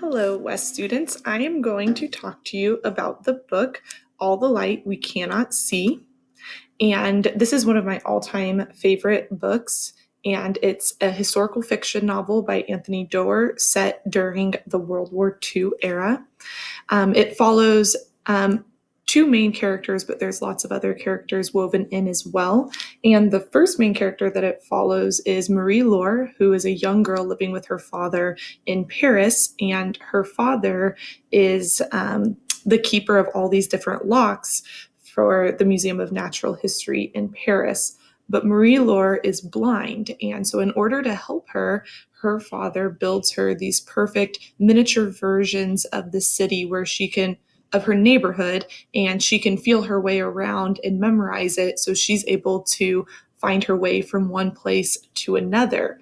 Hello, West students. I am going to talk to you about the book, All the Light We Cannot See. And this is one of my all-time favorite books. And it's a historical fiction novel by Anthony Doerr set during the World War II era. It follows two main characters, but there's lots of other characters woven in as well. And the first main character that it follows is Marie Laure, who is a young girl living with her father in Paris. And her father is the keeper of all these different locks for the Museum of Natural History in Paris. But Marie Laure is blind. And so, in order to help her, her father builds her these perfect miniature versions of the city where she can, of her neighborhood, and she can feel her way around and memorize it so she's able to find her way from one place to another.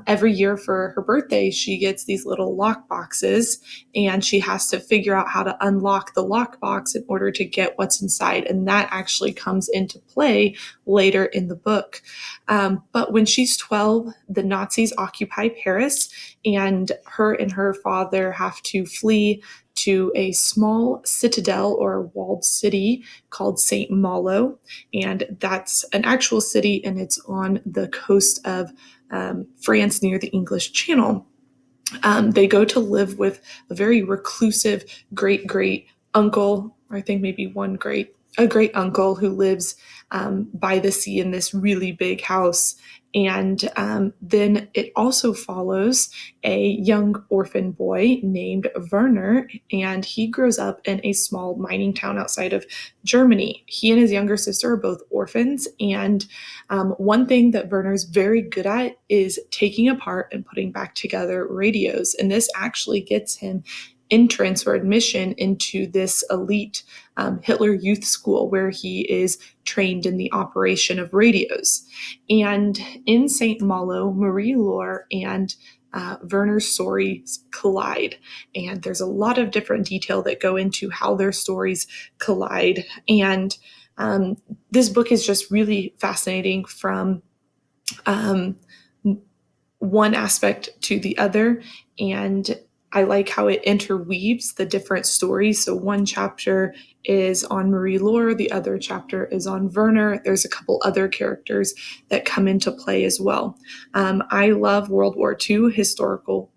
Every year for her birthday, she gets these little lock boxes, and she has to figure out how to unlock the lock box in order to get what's inside. And that actually comes into play later in the book. But when she's 12, the Nazis occupy Paris, and her father have to flee to a small citadel or walled city called St. Malo. And that's an actual city, and it's on the coast of France near the English Channel. They go to live with a very reclusive great uncle, or I think maybe a great uncle who lives by the sea in this really big house. And then it also follows a young orphan boy named Werner, and he grows up in a small mining town outside of Germany. He and his younger sister are both orphans, and one thing that Werner's very good at is taking apart and putting back together radios, and this actually gets him entrance or admission into this elite Hitler Youth School where he is trained in the operation of radios. And in St. Malo, Marie Laure and Werner's stories collide. And there's a lot of different detail that go into how their stories collide. And this book is just really fascinating from um, one aspect to the other. And I like how it interweaves the different stories. So one chapter is on Marie Laure, the other chapter is on Werner. There's a couple other characters that come into play as well. I love World War II historical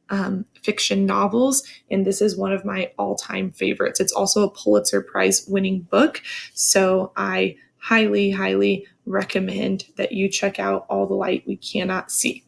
fiction novels, and this is one of my all-time favorites. It's also a Pulitzer Prize winning book, so I highly recommend that you check out All the Light We Cannot See.